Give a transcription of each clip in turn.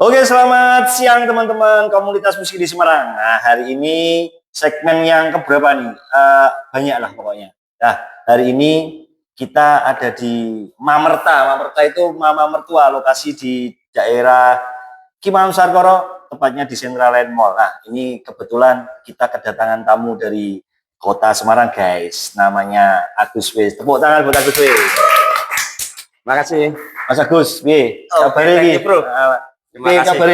Oke, selamat siang teman-teman komunitas musik di Semarang. Nah, hari ini segmen yang keberapa nih? Banyak lah pokoknya. Nah, hari ini kita ada di Mamerta. Mamerta itu Mama Mertua, lokasi di daerah Kimahun Sarkoro, tepatnya di Centraland Mall. Nah, ini kebetulan kita kedatangan tamu dari kota Semarang, guys. Namanya Agus W. Tepuk tangan buat Agus W. Makasih. Mas Agus, piye? Oh, Kabar thank iki? you, bro. Terima Piye kasih. kabar?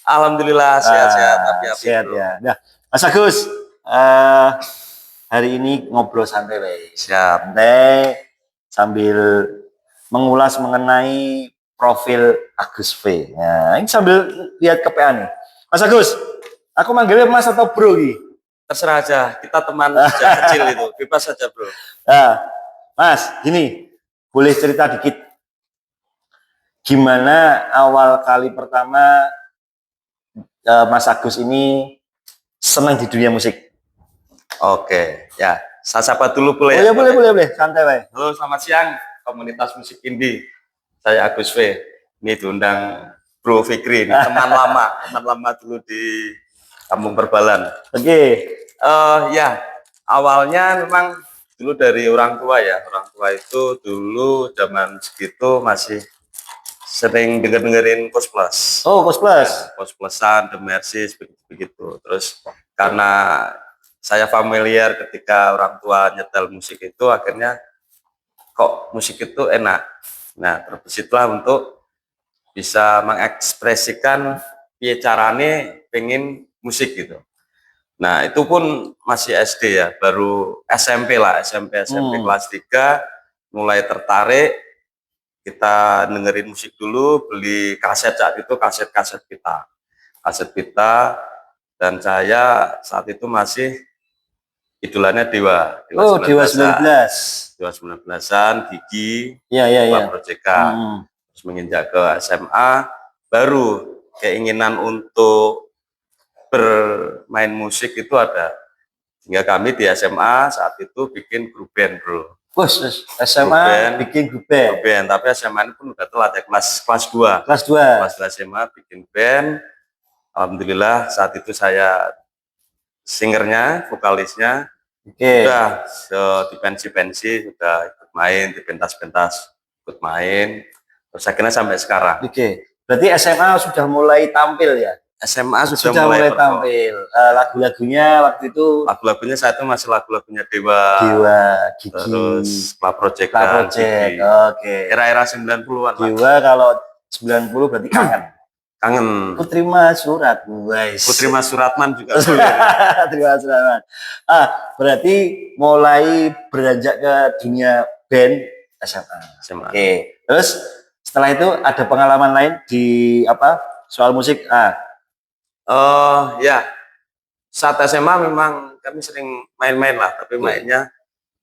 Alhamdulillah sehat-sehat, happy-happy, Sehat bro. ya. Nah, Mas Agus, hari ini ngobrol santai, weh. Siap. Santai sambil mengulas mengenai profil Agus V. Nah, ini sambil lihat KPA nih. Mas Agus, aku manggilnya Mas atau Bro gitu? Terserah aja, kita teman sejak kecil itu, bebas saja, bro. Nah, Mas, gini, boleh cerita dikit. Gimana awal kali pertama Mas Agus ini senang di dunia musik? Oke, ya. Saya sapa dulu boleh Oh ya, boleh. Santai, Pak. Halo, selamat siang, komunitas musik indie. Saya Agus V. Ini diundang Bro Fikri, ini teman lama dulu di Kampung Perbalan. Oke. Ya, awalnya memang dulu dari orang tua ya. Orang tua itu dulu zaman segitu masih sering dengerin Kos Plus. Oh, Kos Plus. Ya, Kos Plusan, The Mercies, begitu. Terus karena saya familiar ketika orang tua nyetel musik itu, akhirnya kok musik itu enak. Nah, disitulah untuk bisa mengekspresikan carane pengen musik gitu. Nah, itu pun masih SD ya, baru SMP lah, SMP kelas 3 mulai tertarik. Kita dengerin musik dulu, beli kaset saat itu, kaset kita, dan saya saat itu masih idolannya Dewa Oh, Dewa 19. Dewa 19-an, Gigi, Iya. Proyekan. Terus menginjak ke SMA, baru keinginan untuk bermain musik itu ada. Sehingga kami di SMA saat itu bikin grup band, bro. SMA bikin grup band. Tapi SMA ini pun udah telat ya, kelas 2. Kelas 2. Kelas 2 SMA bikin band. Alhamdulillah saat itu saya singernya, vokalisnya. Sudah di pensi sudah ikut main, di pentas-pentas ikut main. Terus akhirnya sampai sekarang. Berarti SMA sudah mulai tampil ya? SMA sudah mulai tampil. Lagu-lagunya waktu itu? Lagu-lagunya saat itu masih lagu-lagunya Dewa, Gigi, terus Club Project. Oke. Era-era 90-an. Dewa kalau 90 berarti kangen. Putri Mas Surat, Putri Mas Suratman juga. Putri Mas Suratman. Berarti mulai beranjak ke dunia band SMA. Oke. Terus setelah itu ada pengalaman lain di soal musik? Ya, saat SMA memang kami sering main-main lah, tapi mainnya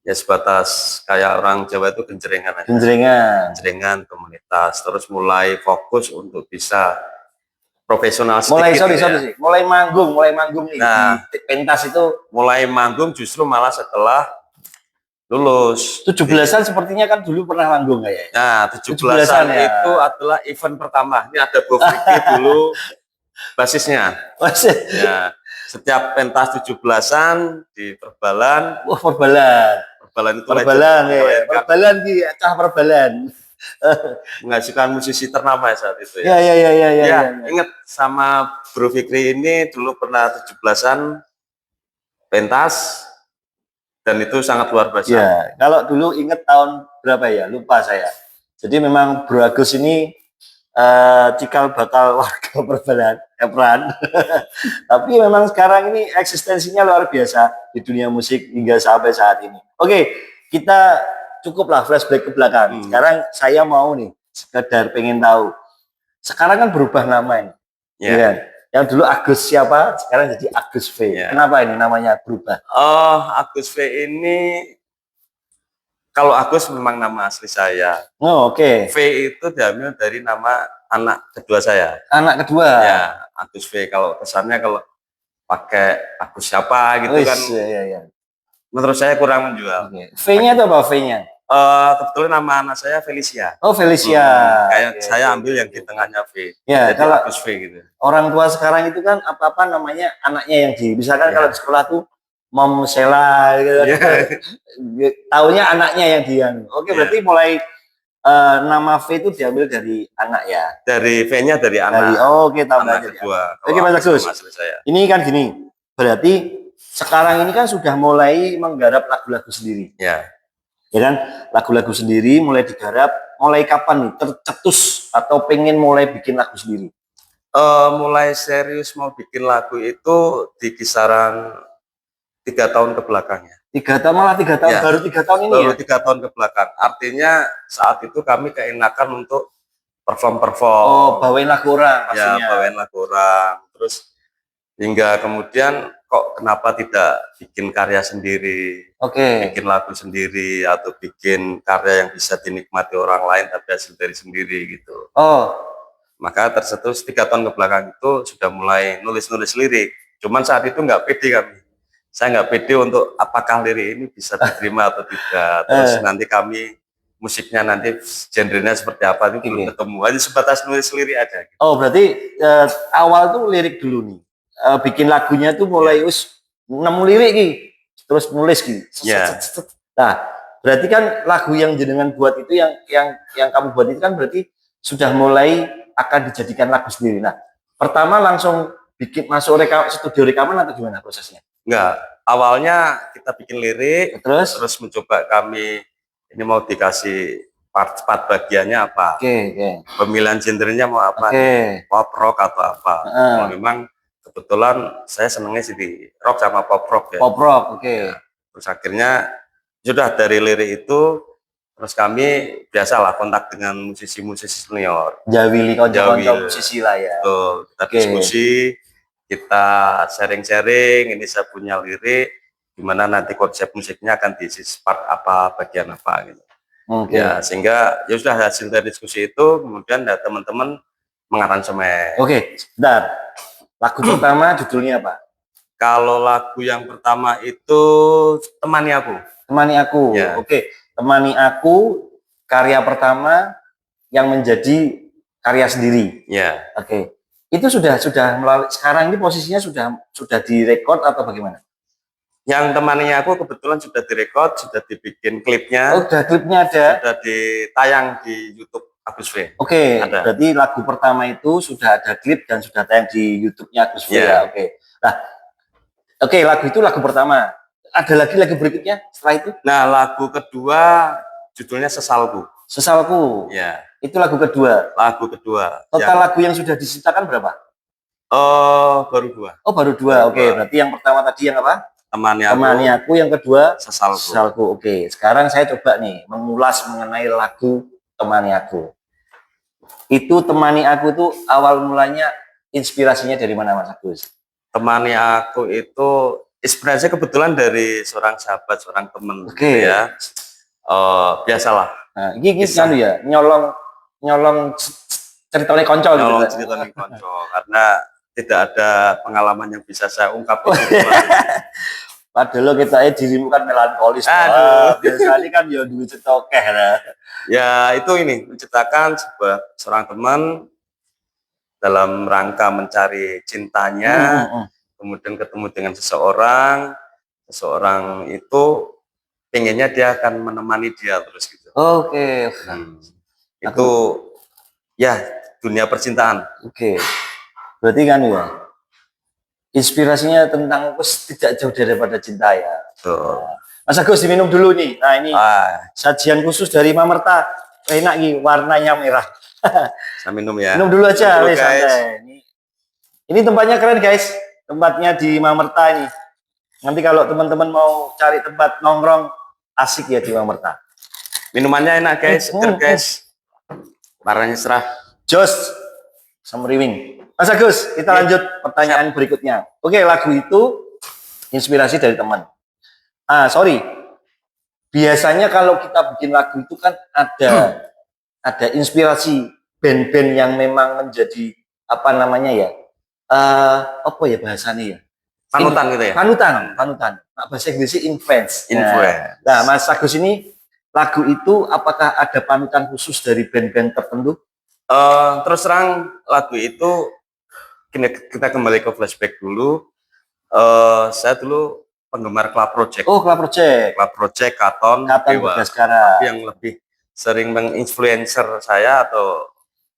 ya sebatas kayak orang Jawa itu genjrengan aja. Genjrengan komunitas. Terus mulai fokus untuk bisa profesional sedikit. Mulai manggung nih. Nah, di pentas itu mulai manggung justru malah setelah lulus. 17-an sepertinya kan dulu pernah manggung kayak. Nah, 17-an ya. Itu adalah event pertama. Ini ada Bro Fikri dulu basisnya. Ya, setiap pentas 17-an di Perbalan. Wah, Perbalan itu Perbalan di acah Perbalan. Menghasilkan musisi ternama saat itu ya. Ya. Ingat sama Bro Fikri ini dulu pernah 17-an pentas dan itu sangat luar biasa. Ya, kalau dulu ingat tahun berapa ya? Lupa saya. Jadi memang Bro Agus ini cikal bakal warga Perbalan, Epran. Tapi memang sekarang ini eksistensinya luar biasa di dunia musik hingga sampai saat ini. Oke, kita cukuplah flashback ke belakang. Sekarang saya mau nih sekedar pengen tahu. Sekarang kan berubah nama ini. Ya. Yang dulu Agus siapa, sekarang jadi Agus V. Kenapa ini namanya berubah? Agus V ini, kalau Agus memang nama asli saya. V itu diambil dari nama anak kedua saya. Anak kedua? Ya, Agus V. Kalau kesannya kalau pakai Agus siapa gitu kan. Iya. Menurut saya kurang menjual. V-nya itu apa V-nya? Kebetulan nama anak saya Felicia. Oh, Felicia. Kayak Oke, saya oke, ambil yang oke. di tengahnya V. Ya, Jadi kalau Agus V gitu. orang tua sekarang itu kan apa-apa namanya anaknya yang misalkan Ya. kalau di sekolah tuh Mom Sheila gitu. Ya. Taunya anaknya yang dia. Oke, Ya. berarti mulai nama V itu diambil dari anak ya. Dari V-nya dari anak. Oke, tambah Anak dari kedua. anak. Oke, Mas Agus. Ini kan gini. Berarti sekarang ini kan sudah mulai menggarap lagu-lagu sendiri. Ya. Ya kan? Lagu-lagu sendiri mulai digarap. Mulai kapan nih tercetus atau pengen mulai bikin lagu sendiri? Mulai serius mau bikin lagu itu di kisaran 3 tahun ke belakangnya. 3 tahun, malah 3 tahun, Ya. baru 3 tahun ini Baru ya? 3 tahun ke belakang. Artinya saat itu kami keenakan untuk perform. Oh, bawain lagu orang Ya, pastinya. bawain lagu orang. Terus hingga kemudian kok kenapa tidak bikin karya sendiri, Oke. bikin lagu sendiri atau bikin karya yang bisa dinikmati orang lain tapi hasil dari sendiri gitu. Oh, Maka tercetus 3 tahun ke belakang itu sudah mulai nulis-nulis lirik. Cuman saat itu nggak pede kami. Saya nggak pede untuk apakah lirik ini bisa diterima atau tidak. Terus nanti kami musiknya nanti genrenya seperti apa itu belum ketemu. Hanya sebatas nulis lirik aja. Gitu. Oh, berarti awal tuh lirik dulu nih. Bikin lagunya tuh mulai nemu lirik nih, terus nulis gitu. Nah, berarti kan lagu yang jenengan buat itu yang kamu buat itu kan berarti sudah mulai akan dijadikan lagu sendiri. Nah, pertama langsung bikin masuk studio rekaman atau gimana prosesnya? Enggak, awalnya kita bikin lirik, terus mencoba kami ini mau dikasih part bagiannya apa. Oke. Pemilihan gendernya mau apa, pop rock atau apa. Memang kebetulan saya senengnya sih di rock sama pop rock ya. Pop rock, oke. Ya. Terus akhirnya sudah dari lirik itu terus kami biasalah kontak dengan musisi-musisi senior. Jawili konco-konco musisi lah ya. Tuh, kita diskusi, kita sharing-sharing, ini saya punya lirik, gimana nanti konsep musiknya akan diisi part apa, bagian apa gitu. Ya, sehingga ya sudah hasil dari diskusi itu kemudian ya, teman-teman mengaransemen. Oke, bentar. Lagu pertama judulnya apa? Kalau lagu yang pertama itu Temani Aku. Temani Aku. Ya. Oke, Temani Aku karya pertama yang menjadi karya sendiri. Ya. Oke. Itu sudah melalui sekarang ini posisinya sudah direkod atau bagaimana? Yang Temani Aku kebetulan sudah direkod, sudah dibikin klipnya. Oh, sudah klipnya ada. Sudah ditayang di YouTube Agus V. Oke, berarti lagu pertama itu sudah ada klip dan sudah tayang di YouTube-nya Agus V ya. Oke. Nah, lagu itu lagu pertama. Ada lagi lagu berikutnya setelah itu? Nah, lagu kedua judulnya Sesalku. Sesalku. Ya. Itu lagu kedua. Lagu kedua. Total lagu yang sudah disitakan berapa? Baru 2. Oh, baru 2. Oke, berarti yang pertama tadi yang apa? Temani Aku, yang kedua Sesalku. Oke, sekarang saya coba nih mengulas mengenai lagu Temani Aku. Itu Temani Aku tuh awal mulanya inspirasinya dari mana, Mas Agus? Temani Aku itu inspirasinya kebetulan dari seorang sahabat, seorang teman. Gitu ya. Biasalah. Nah, ini kan ya nyolong ceritanya konco gitu. Nyolong ceritanya konco karena tidak ada pengalaman yang bisa saya ungkap. Padahal kita dirimu kan melankolis. Biasanya kan ya duit cetokeh lah. Ya itu ini menciptakan seorang teman dalam rangka mencari cintanya, kemudian ketemu dengan seseorang itu pengennya dia akan menemani dia terus gitu. Oke. Itu ya dunia percintaan. Oke. Berarti kan ya inspirasinya tentang tidak jauh daripada cinta ya. Tuh. Mas Agus diminum dulu nih. Nah ini sajian khusus dari Mamerta. Enak nih, warnanya merah. Saya minum ya. Minum dulu aja, santai. Ini tempatnya keren guys. Tempatnya di Mamerta ini. Nanti kalau teman-teman mau cari tempat nongkrong asik ya di Mamerta. Minumannya enak guys, seger guys. Warnanya cerah. Jos, semriwing. Mas Agus, kita lanjut pertanyaan berikutnya. Oke, lagu itu inspirasi dari teman. Biasanya kalau kita bikin lagu itu kan ada inspirasi band-band yang memang menjadi apa namanya ya? Apa ya bahasanya ya? Panutan gitu ya? Panutan. Nah, bahasa Inggrisnya influence. Nah, Mas Agus ini lagu itu apakah ada panutan khusus dari band-band tertentu? Terus terang lagu itu kita kembali ke flashback dulu. Saya dulu penggemar Club Project. Oh, Club Project. Club Project, Katon, Dewa. Bagaskara. Tapi yang lebih sering menginfluencer saya atau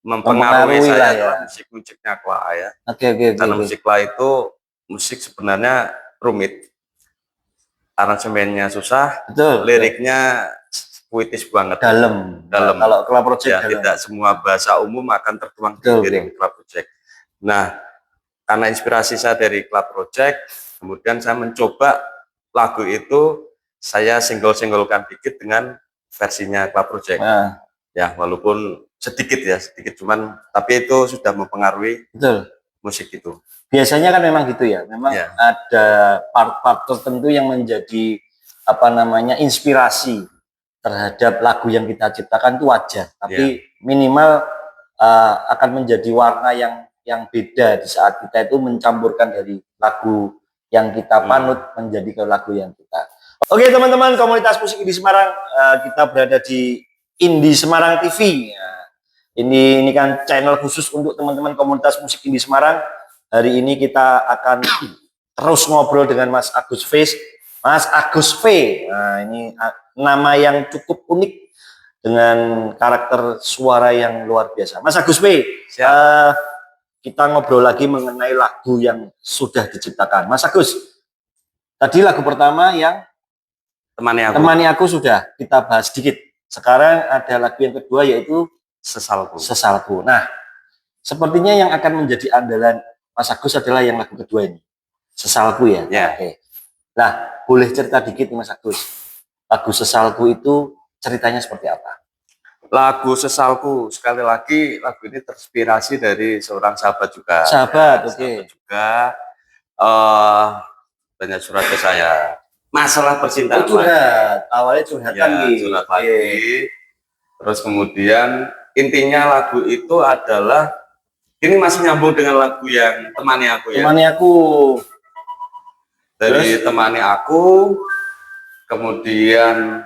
mempengaruhi Mempengaruhi saya lah ya. adalah musik-musiknya Kla ya. Oke. Karena musik Kla itu musik sebenarnya rumit, aransemennya susah, Betul. liriknya puitis banget. Dalam. Kalau Club Project ya, tidak semua bahasa umum akan tertuang di lirik Club Project. Nah, karena inspirasi saya dari Club Project, kemudian saya mencoba lagu itu saya single-singlekan dikit dengan versinya Club Project. Ya, walaupun sedikit cuman tapi itu sudah mempengaruhi musik itu. Biasanya kan memang gitu ya, memang ada part-part tertentu yang menjadi inspirasi terhadap lagu yang kita ciptakan itu wajar, tapi minimal akan menjadi warna yang beda di saat kita itu mencampurkan dari lagu yang kita panut menjadi ke lagu yang kita. Oke teman-teman, komunitas musik Indie Semarang, kita berada di Indie Semarang TV. Ini kan channel khusus untuk teman-teman komunitas musik Indie Semarang. Hari ini kita akan terus ngobrol dengan Mas Agus V. Mas Agus V. Nah, ini nama yang cukup unik dengan karakter suara yang luar biasa. Mas Agus V. Kita ngobrol lagi mengenai lagu yang sudah diciptakan. Mas Agus, tadi lagu pertama yang Temani Aku sudah kita bahas sedikit. Sekarang ada lagu yang kedua yaitu Sesalku. Nah, sepertinya yang akan menjadi andalan Mas Agus adalah yang lagu kedua ini, Sesalku ya. Oke. Nah, boleh cerita dikit nih Mas Agus. Lagu Sesalku itu ceritanya seperti apa? Lagu Sesalku, sekali lagi lagu ini terinspirasi dari seorang sahabat juga. Sahabat juga. Banyak surat ke saya. Masalah percintaan. Curhat. Awalnya curhatan curhat lagi. Terus kemudian intinya lagu itu adalah ini masih nyambung dengan lagu yang Temani Aku ya. Temani Aku. Dari terus? Temani Aku, kemudian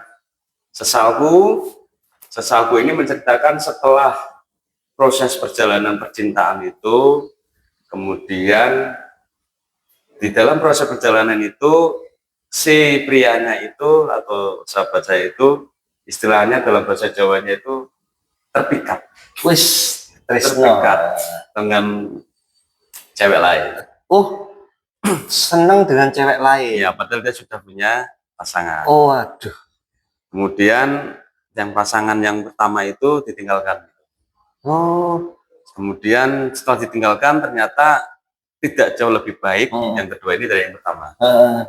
Sesalku. Sesalku ini menceritakan setelah proses perjalanan percintaan itu, kemudian di dalam proses perjalanan itu si prianya itu atau sahabat saya itu istilahnya dalam bahasa Jawanya itu terpikat. Terpikat dengan cewek lain. Oh, senang dengan cewek lain. Ya, padahal dia sudah punya pasangan. Oh, aduh. Kemudian yang pasangan yang pertama itu ditinggalkan. Oh. Kemudian setelah ditinggalkan ternyata tidak jauh lebih baik yang kedua ini dari yang pertama.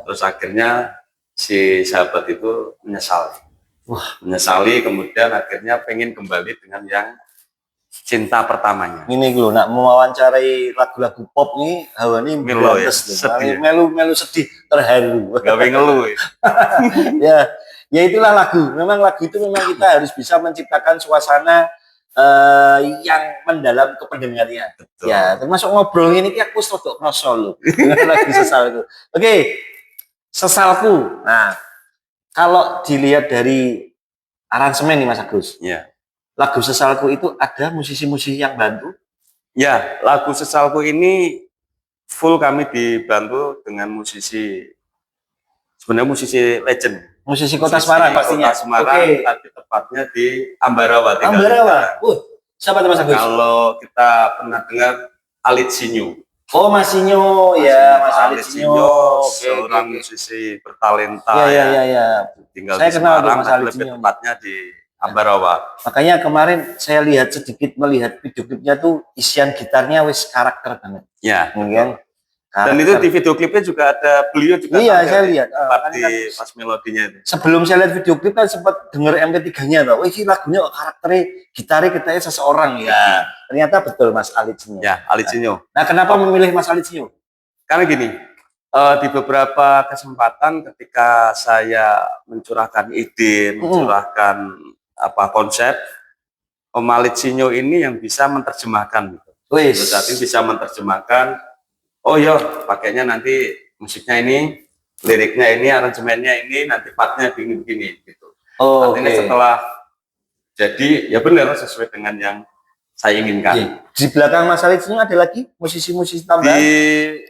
Terus akhirnya si sahabat itu menyesal. Menyesali, kemudian akhirnya pengen kembali dengan yang cinta pertamanya. Ini loh, nak mewawancarai lagu-lagu pop nih, hawa ini melu sedih, terharu. Gawe ngeluh. ya itulah lagu. Memang lagu itu memang kita harus bisa menciptakan suasana yang mendalam ke pendengarnya. Betul. Ya, termasuk ngobrol ini aku sedok kroso lho. Lagu Sesalku. Oke. Sesalku. Nah, kalau dilihat dari aransemen nih Mas Agus. Ya. Lagu Sesalku itu ada musisi-musisi yang bantu? Ya, lagu Sesalku ini full kami dibantu dengan musisi, sebenarnya musisi legend. Musisi Kota Semarang pastinya. Kota Semarang, tapi tepatnya di Ambarawa. Ambarawa. Siapa Mas Agus? Kalau kita pernah dengar Alit Sinyo. Oh, Mas Sinyo ya, Mas Alit Sinyo. Seorang musisi bertalenta ya. Tinggal saya di kenal Semarang, Mas Alit lebih Sinyo. tepatnya di Ambarawa. Makanya kemarin saya lihat sedikit melihat video klipnya tuh isian gitarnya wis karakter banget. Ya. Mungkin. Dan itu di video klipnya juga ada beliau juga. Iya, saya lihat. Pas melodinya itu. Sebelum saya lihat video klip kan sempat denger MP3-nya tuh. Wih, lagunya karakternya gitarnya katanya seseorang ya. Ternyata betul Mas Alit Sinyo. Ya, Alit Sinyo. Nah, kenapa memilih Mas Alit Sinyo? Karena gini, di beberapa kesempatan ketika saya mencurahkan ide, mencurahkan konsep, Om Alit Sinyo ini yang bisa menerjemahkan gitu. Berarti bisa menerjemahkan. Oh iya, pakainya nanti musiknya ini, liriknya ini, aransemennya ini, nanti partnya begini-begini gitu. Oh, Artinya oke. setelah jadi ya benar sesuai dengan yang saya inginkan. Oke. Di belakang Mas Alif ini ada lagi musisi-musisi Di tambahan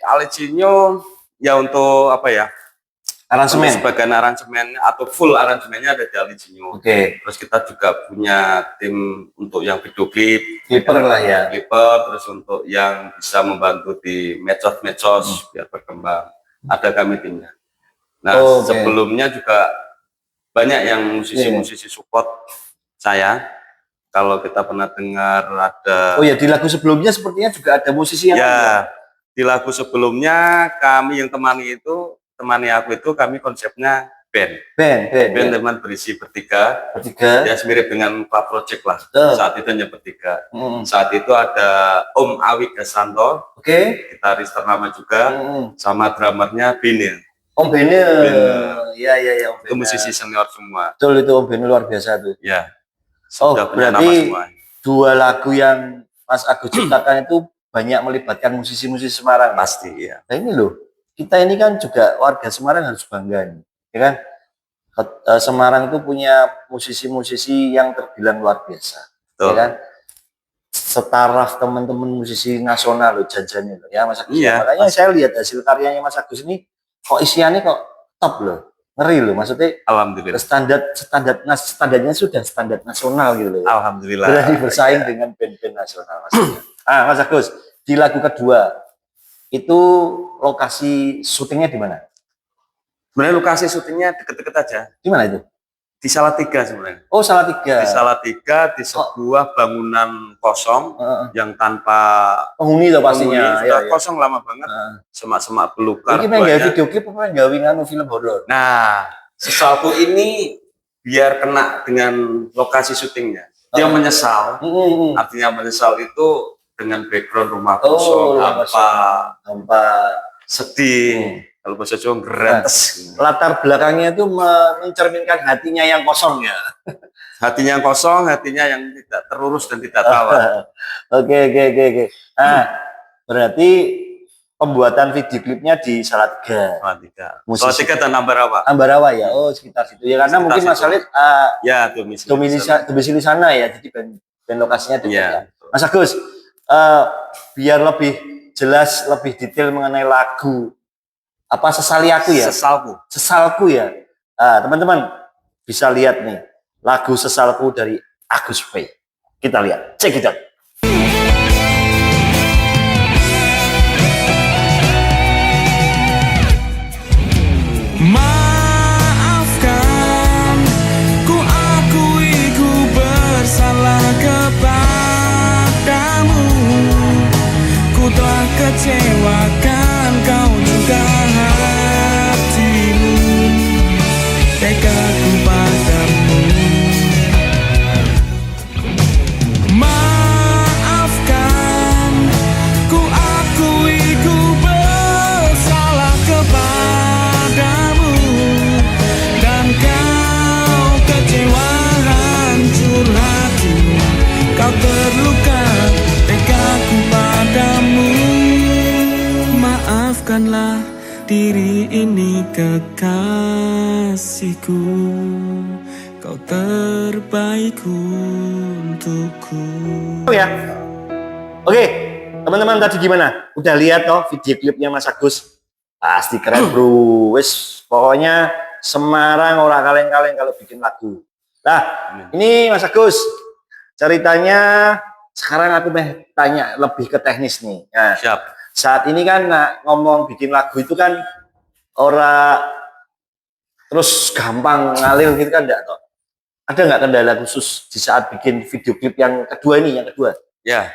Alejinho ya untuk apa ya? Untuk aransemen. sebagian aransemen atau full aransemennya ada di Alejinho. Oke. Terus kita juga punya tim untuk yang video klip, Clipper lah ya. clipper, terus untuk yang bisa membantu di medsos-medsos biar berkembang. Ada kami timnya. Nah, Oh, oke. sebelumnya juga banyak yang musisi-musisi support saya. Kalau kita pernah dengar ada Oh ya, di lagu sebelumnya sepertinya juga ada musisi yang ya, di lagu sebelumnya kami yang temani aku itu kami konsepnya band band ya. teman berisi bertiga. Bertiga. Ya mirip dengan Club Project lah. Betul. Saat itu hanya bertiga. Mm. Saat itu ada Om Awik Gasanto, Oke. gitaris ternama juga, sama drummernya Binil. Om Bene. Iya, Om Itu Bene. musisi senior semua. Betul, itu Om Bene luar biasa tuh. Ya. Oh, Sudah punya nama berarti semua. 2 lagu yang Mas Agus ciptakan itu banyak melibatkan musisi-musisi Semarang. Pasti ya. Nah ini loh, kita ini kan juga warga Semarang harus bangga nih, ya kan? Semarang itu punya musisi-musisi yang terbilang luar biasa, ya kan? Setaraf teman-teman musisi nasional loh, jajannya loh, ya Mas Agus. Iya, makanya pasti. saya lihat hasil karyanya Mas Agus ini, kok isiannya kok top loh, ngeri loh, maksudnya Alhamdulillah. standarnya sudah standar nasional gitu loh. Alhamdulillah. Berani bersaing dengan band-band nasional maksudnya. Mas Agus, di lagu kedua itu lokasi syutingnya di mana? Sebenarnya lokasi syutingnya deket-deket aja. Di mana itu? Di Salatiga sebenarnya. Oh, Salatiga. Di Salatiga, di sebuah bangunan kosong yang tanpa penghuni tuh pastinya. Sudah kosong lama banget. Semak-semak belukar. Ini pengen video klip apa pengen gawingan film horor? Nah, sesuatu ini biar kena dengan lokasi syutingnya. Dia menyesal. Artinya menyesal itu dengan background rumah kosong, hampa, sedih. Kalau bahasa Jawa gerates. Latar belakangnya itu mencerminkan hatinya yang kosong ya. Hatinya yang kosong, hatinya yang tidak terurus dan tidak tawa. Oke. Nah, berarti pembuatan video klipnya di Salatiga. Salatiga dan Ambarawa. Ambarawa ya. Oh, sekitar situ ya, karena sekitar mungkin Mas Alif ya domisili sana ya. Jadi band lokasinya dekat ya. Mas Agus, biar lebih jelas, lebih detail mengenai lagu apa Sesali Aku ya? Sesalku ya. Teman-teman bisa lihat nih lagu Sesalku dari Agus P. Kita lihat, check it out. Maafkan, ku akui ku bersalah kepadamu. Ku telah kecewakan kau juga hatimu. Tekadku padamu. Maafkan, ku akui ku bersalah kepadamu. Dan kau kecewa hancur hatimu. Kau terluka, tekadku padamu. Maafkanlah diri ini kekasihku. Kau terbaik untukku. Oh ya. Oke, teman-teman tadi gimana? Udah lihat toh video klipnya Mas Agus? Pasti keren bro. Wes pokoknya Semarang orang kaleng-kaleng kalau bikin lagu. Nah, ini Mas Agus. Ceritanya sekarang aku tanya lebih ke teknis nih. Nah, Siap. Saat ini kan ngomong bikin lagu itu kan orang terus gampang ngalir gitu kan enggak toh? Ada nggak kendala khusus di saat bikin video klip yang kedua ini, yang kedua? Ya,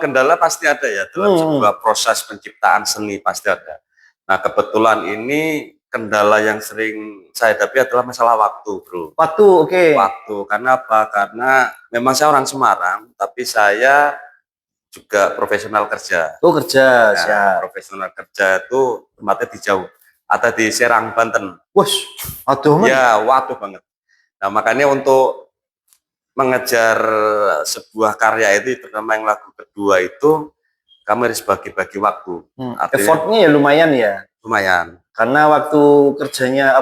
kendala pasti ada ya dalam sebuah proses penciptaan seni pasti ada. Nah kebetulan ini kendala yang sering saya hadapi adalah masalah waktu, bro. Waktu, oke. Waktu, karena apa? Karena memang saya orang Semarang, tapi saya juga profesional kerja. Oh kerja, siap. Profesional kerja itu tempatnya di jauh, ada di Serang, Banten. Wah, waduh. Ya, waduh banget. Nah makanya untuk mengejar sebuah karya itu, terutama yang lagu kedua itu, kami harus bagi-bagi waktu. Effortnya ya lumayan ya? Lumayan. karena waktu kerjanya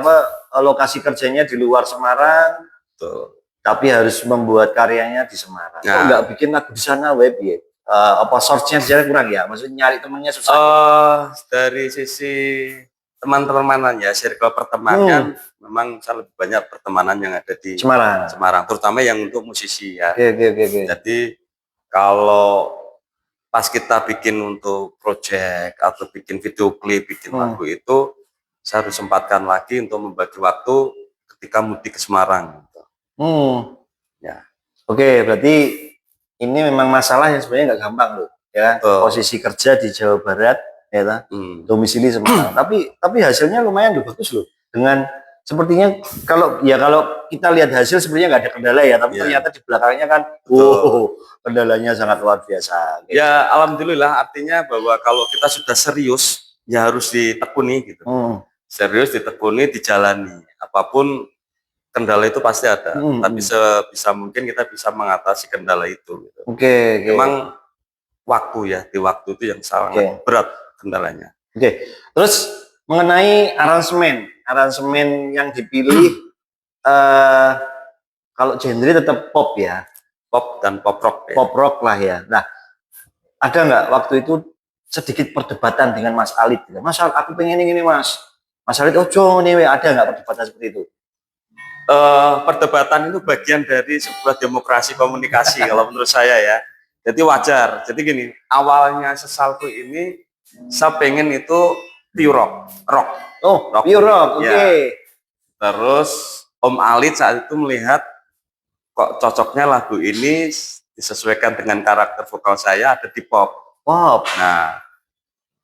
lokasi kerjanya di luar Semarang, Tuh. tapi harus membuat karyanya di Semarang. Kok Nah. nggak bikin lagu di sana web ya? Apa source-nya di sana kurang ya? Maksudnya nyari temennya susah. Dari sisi teman-temanan ya, circle pertemanan memang saya lebih banyak pertemanan yang ada di Semarang. terutama yang untuk musisi ya. Oke. Jadi kalau pas kita bikin untuk project atau bikin video klip, bikin lagu itu, saya harus sempatkan lagi untuk membagi waktu ketika mudik ke Semarang. Ya. Oke, berarti ini memang masalah yang sebenarnya nggak gampang loh, ya. Posisi kerja di Jawa Barat, ya kan? Domisili Semarang. tapi hasilnya lumayan loh, bagus loh. Dengan sepertinya kalau kita lihat hasil sebenarnya nggak ada kendala ya, tapi ternyata di belakangnya kan, kendalanya sangat luar biasa. Gitu. Ya, alhamdulillah, artinya bahwa kalau kita sudah serius, ya harus ditekuni gitu. Serius, ditekuni, dijalani. Apapun kendala itu pasti ada, tapi sebisa mungkin kita bisa mengatasi kendala itu. Gitu. Oke. Memang waktu ya, di waktu itu yang sangat berat kendalanya. Oke. Terus mengenai aransemen yang dipilih, kalau genre tetap pop ya, pop dan pop rock. Ya. Pop rock lah ya. Nah, ada nggak waktu itu sedikit perdebatan dengan Mas Alit? Mas, aku pengen ini Mas. Mas Alit, nih, ada nggak perdebatan seperti itu? Perdebatan itu bagian dari sebuah demokrasi komunikasi kalau menurut saya ya. Jadi wajar. Jadi gini, awalnya Sesalku ini saya pengen itu pure rock. Rock. Pure rock. Oke. Ya. Terus Om Alit saat itu melihat kok cocoknya lagu ini disesuaikan dengan karakter vokal saya ada di pop. Nah,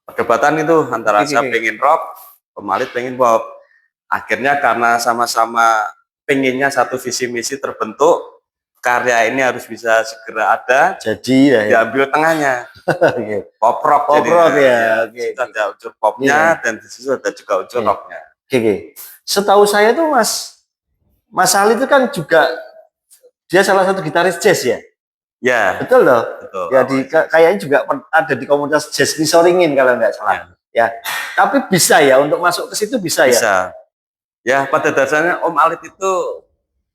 perdebatan itu antara saya pengen rock, Om Alit pengen pop. Akhirnya karena sama-sama pengennya satu visi misi terbentuk, karya ini harus bisa segera ada, jadi diambil tengahnya. Pop rock ya. Ada unsur popnya dan di situ ada juga unsur rocknya. Setahu saya tuh Mas Ali itu kan juga dia salah satu gitaris jazz ya. Ya. Betul loh. Betul. Ya kayaknya juga ada di komunitas jazz Nisoringin kalau nggak salah. Ya. Tapi bisa ya untuk masuk ke situ bisa ya. Bisa. Ya, pada dasarnya Om Alit itu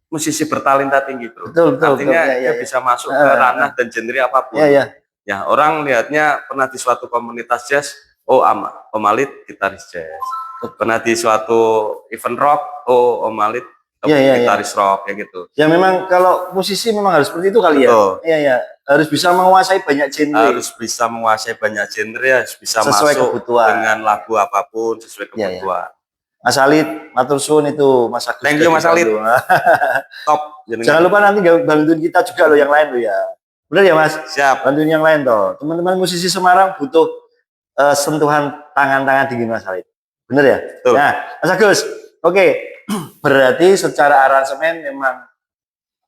musisi bertalenta tinggi, bro. Betul. Artinya dia bisa masuk ke ranah dan genre apapun. Ya, orang lihatnya pernah di suatu komunitas jazz, Om Alit gitaris jazz. Pernah di suatu event rock, Om Alit gitaris rock, kayak gitu. Ya memang kalau musisi memang harus seperti itu kali ya. Iya. Harus bisa menguasai banyak genre. Harus bisa menguasai banyak genre, harus bisa sesuai masuk kebutuhan dengan lagu apapun sesuai kebutuhan. Mas Alit, matur suwun itu Mas Agus. Thank you Mas Alit. Top. Jangan lupa nanti bantuin kita juga loh yang lain loh ya. Benar ya Mas? Siap. Bantuin yang lain toh. Teman-teman musisi Semarang butuh sentuhan tangan-tangan dingin Mas Alit. Benar ya? Betul. Nah, Mas Agus. Oke. Berarti secara aransemen memang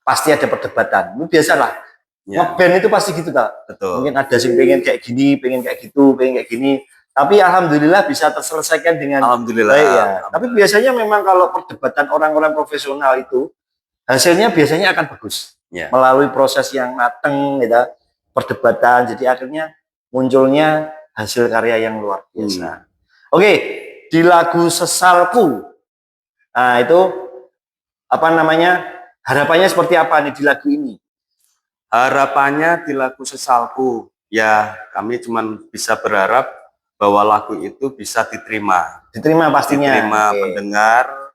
pasti ada perdebatan. Itu biasalah. Ngeband itu pasti gitu tak? Betul. Mungkin ada yang pengen kayak gini, pengen kayak gitu, pengen kayak gini. Tapi alhamdulillah bisa terselesaikan dengan baik ya. Tapi biasanya memang kalau perdebatan orang-orang profesional itu hasilnya biasanya akan bagus. Melalui proses yang mateng gitu, perdebatan jadi akhirnya munculnya hasil karya yang luar biasa. Oke, di lagu Sesalku. Nah, itu apa namanya? Harapannya seperti apa nih di lagu ini? Harapannya di lagu Sesalku ya kami cuma bisa berharap bahwa lagu itu bisa diterima pastinya, diterima pendengar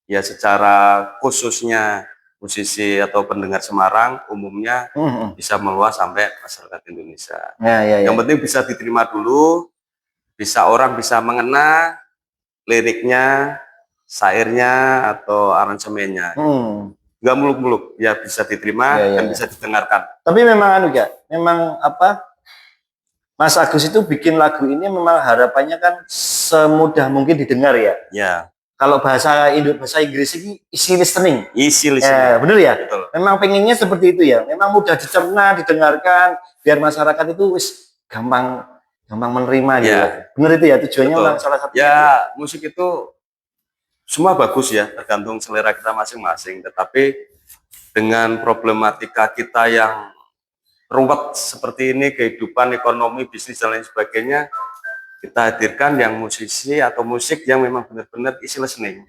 ya, secara khususnya musisi atau pendengar Semarang umumnya bisa meluas sampai masyarakat Indonesia. Yang penting bisa diterima dulu, orang bisa mengena liriknya, syairnya atau aransemennya. Nggak muluk-muluk ya, bisa diterima dan bisa didengarkan. Tapi memang memang apa? Mas Agus itu bikin lagu ini memang harapannya kan semudah mungkin didengar ya. Kalau bahasa Inggris ini easy listening. Bener ya? Betul. Memang pengennya seperti itu ya. Memang mudah dicerna, didengarkan, biar masyarakat itu gampang menerima gitu. Bener itu ya tujuannya memang salah satu. Ya, musik itu semua bagus ya, tergantung selera kita masing-masing. Tetapi dengan problematika kita yang ruwet seperti ini, kehidupan, ekonomi, bisnis dan lain sebagainya, kita hadirkan yang musisi atau musik yang memang benar-benar easy listening.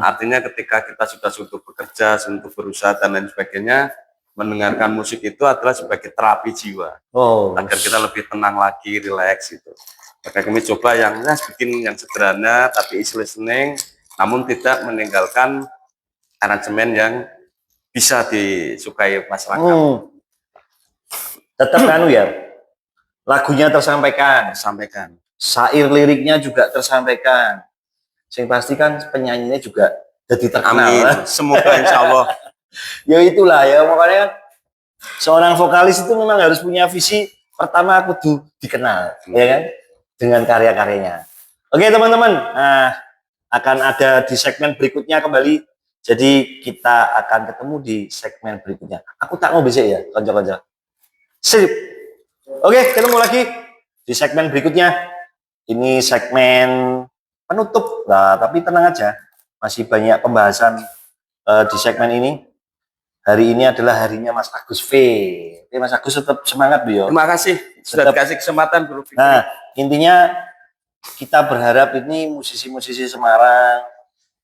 Artinya ketika kita sudah untuk bekerja, untuk berusaha dan lain sebagainya, mendengarkan musik itu adalah sebagai terapi jiwa. Oh, Agar kita lebih tenang lagi, rileks gitu. Maka kami coba yang bikin yang sederhana tapi easy listening, namun tidak meninggalkan aransemen yang bisa disukai masyarakat. Tetap anu ya, lagunya tersampaikan, Sampaikan. syair liriknya juga tersampaikan. Yang pasti kan penyanyinya juga jadi terkenal. Amin. Semoga insya Allah. Ya itulah ya, makanya seorang vokalis itu memang harus punya visi. Pertama aku dikenal, ya kan, dengan karya-karyanya. Oke teman-teman, nah, akan ada di segmen berikutnya kembali. Jadi kita akan ketemu di segmen berikutnya. Aku tak mau bisa ya, konco-konco. Sip. Oke, ketemu lagi di segmen berikutnya. Ini segmen penutup. Nah, tapi tenang aja, masih banyak pembahasan di segmen ini. Hari ini adalah harinya Mas Agus V. Oke, Mas Agus tetap semangat, Bio. Terima kasih sudah dikasih kesempatan, Bro Fikri. Nah, intinya kita berharap ini musisi-musisi Semarang,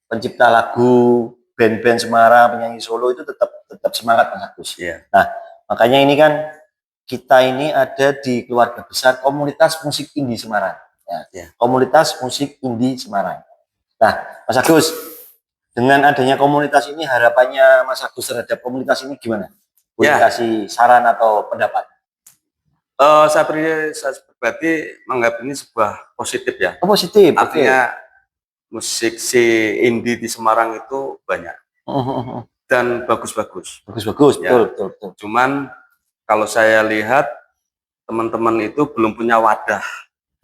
pencipta lagu, band-band Semarang, penyanyi Solo itu tetap semangat, Mas Agus. Yeah. Nah, makanya ini kan kita ini ada di keluarga besar komunitas musik indie Semarang. Ya. Komunitas musik indie Semarang. Nah, Mas Agus, dengan adanya komunitas ini harapannya Mas Agus terhadap komunitas ini gimana? Boleh kasih saran atau pendapat? Saya pribadi menganggap ini sebuah positif ya. Oh, positif. Artinya musik si indie di Semarang itu banyak dan bagus-bagus. Bagus-bagus, ya. betul. Cuman kalau saya lihat teman-teman itu belum punya wadah.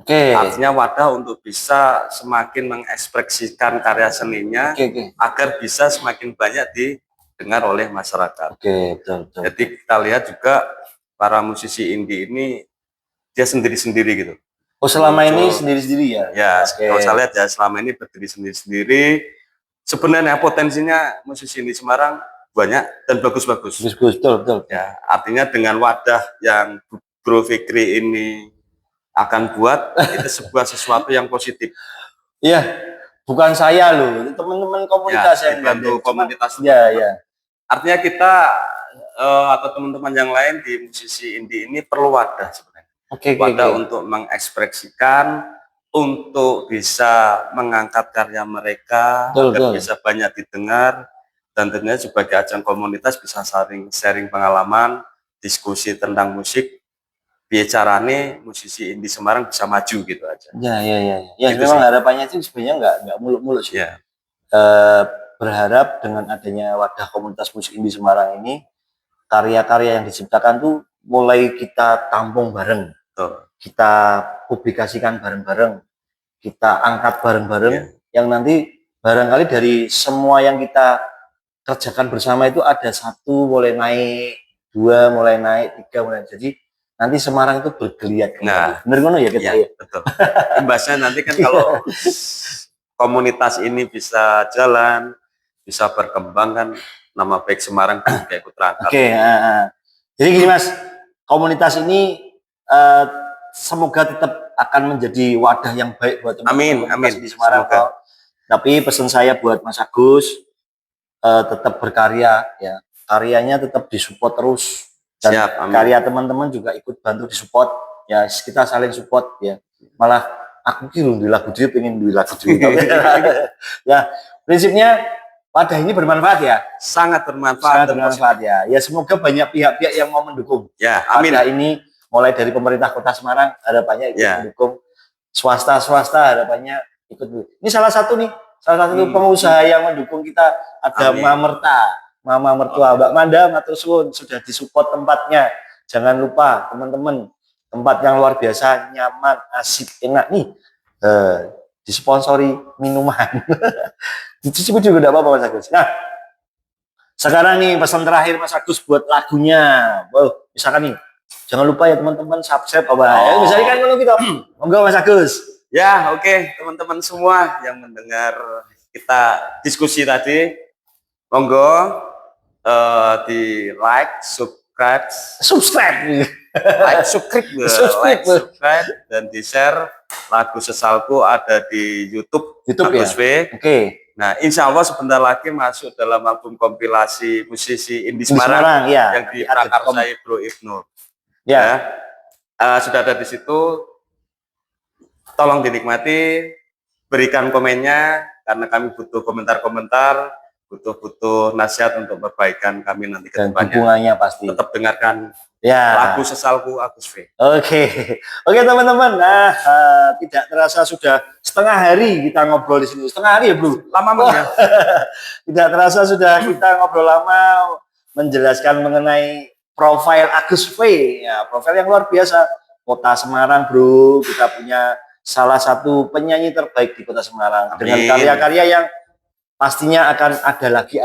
Artinya wadah untuk bisa semakin mengekspresikan karya seninya agar bisa semakin banyak didengar oleh masyarakat. Betul. Jadi kita lihat juga para musisi indie ini dia sendiri-sendiri gitu. Oh, selama ini sendiri-sendiri ya? Ya, kalau saya lihat ya selama ini berdiri sendiri-sendiri. Sebenarnya potensinya musisi indie Semarang banyak dan bagus-bagus. Betul. Ya, artinya dengan wadah yang Bro Fikri ini akan buat itu sebuah sesuatu yang positif. Iya, bukan saya loh, teman-teman komunitas yang bantu komunitas. Ya. Artinya kita atau teman-teman yang lain di musisi indie ini perlu wadah sebenarnya. Wadah untuk mengekspresikan, untuk bisa mengangkat karya mereka agar bisa banyak didengar, dan tentunya sebagai ajang komunitas bisa sharing pengalaman, diskusi tentang musik. Bicaranya musisi indie Semarang bisa maju gitu aja. Ya, memang harapannya itu sebenarnya nggak muluk-muluk sih. Ya. Berharap dengan adanya wadah komunitas musik indie Semarang ini, karya-karya yang diciptakan tuh mulai kita tampung bareng, kita publikasikan bareng-bareng, kita angkat bareng-bareng, yang nanti barangkali dari semua yang kita kerjakan bersama itu ada satu mulai naik, dua mulai naik, tiga mulai, jadi nanti Semarang itu bergeliat. Nah, bener ngono ya kita ya. Betul. Imbasnya nanti kan kalau komunitas ini bisa jalan, bisa berkembang kan, nama baik Semarang juga ikut terangkat. Jadi gini Mas, komunitas ini semoga tetap akan menjadi wadah yang baik buat teman-teman di Semarang. Tapi pesan saya buat Mas Agus, tetap berkarya ya, karyanya tetap disupport terus. Dan karya teman-teman juga ikut bantu disupport ya, kita saling support ya. Malah aku kira di lagu dia pengen di lagu dia. Ya, prinsipnya wadah ini bermanfaat ya, sangat bermanfaat ya. Ya semoga banyak pihak-pihak yang mau mendukung. Ya, amin. Wadah ini mulai dari pemerintah Kota Semarang harapannya ikut mendukung, swasta harapannya ikut. Ini salah satu pengusaha yang mendukung kita, ada Mama Mertua Mbak Manda, matur suwun sudah disupport tempatnya. Jangan lupa teman-teman, tempat yang luar biasa, nyaman, asik, enak nih. Disponsori minuman. Dicicip juga tidak apa-apa Mas Agus. Nah, sekarang nih pesan terakhir Mas Agus buat lagunya. Misalkan nih, jangan lupa ya teman-teman subscribe misalnya kan kalau kita, monggo Mas Agus. Ya, oke, teman-teman semua yang mendengar kita diskusi tadi, monggo di like, Subscribe. like, subscribe, dan di share. Lagu Sesalku ada di YouTube YouTube Agus ya? V. Oke. Nah, insya Allah sebentar lagi masuk dalam album kompilasi musisi Indie Di Semarang, ya. yang diprakarsai Bro Ibnu. Ya. Sudah ada di situ. Tolong dinikmati, berikan komennya karena kami butuh komentar-komentar, butuh nasihat untuk perbaikan kami nanti ke Dan depannya. dukungannya pasti. Tetap dengarkan Ya. lagu Sesalku Agus V. Oke teman-teman. Nah, tidak terasa sudah setengah hari kita ngobrol di sini. Setengah hari ya, Bro? Lama ya? Tidak terasa sudah kita ngobrol lama menjelaskan mengenai profil Agus V. Ya, profil yang luar biasa. Kota Semarang, Bro. Kita punya salah satu penyanyi terbaik di Kota Semarang. Amin. Dengan karya-karya yang pastinya akan ada lagi.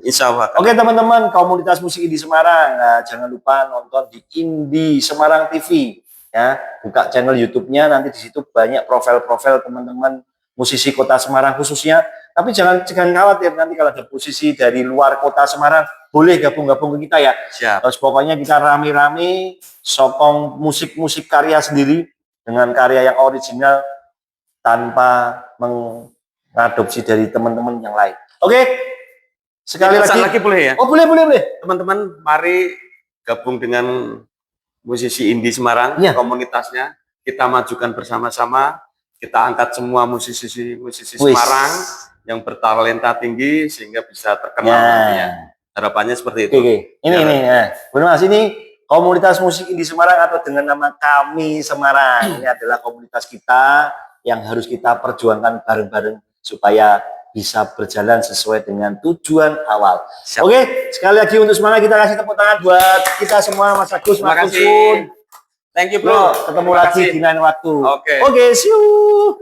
Insya Allah. Oke teman-teman, komunitas musik Indie Semarang, jangan lupa nonton di Indie Semarang TV ya, buka channel YouTube-nya, nanti di situ banyak profil-profil teman-teman musisi Kota Semarang khususnya. Tapi jangan khawatir, nanti kalau ada musisi dari luar Kota Semarang boleh gabung ke kita ya. Siap. Terus pokoknya kita rame-rame sokong musik karya sendiri dengan karya yang original tanpa mengadopsi dari teman-teman yang lain. Oke. Sekali lagi boleh ya? Oh, boleh. Teman-teman, mari gabung dengan musisi Indie Semarang, Ya. komunitasnya. Kita majukan bersama-sama. Kita angkat semua musisi Wis. Semarang yang bertalenta tinggi sehingga bisa terkenal nantinya. Harapannya seperti itu. Oke. Ini. Benar Mas, ini komunitas musik Indie Semarang atau dengan nama Kami Semarang. Ini adalah komunitas kita yang harus kita perjuangkan bareng-bareng supaya bisa berjalan sesuai dengan tujuan awal. Siap. Oke, sekali lagi untuk semangat kita kasih tepuk tangan buat kita semua, Mas Agus, Terima Mas kasih. Kusun. Thank you, Bro, bro. ketemu Terima lagi kasih. di lain waktu. Oke. Oke, see you.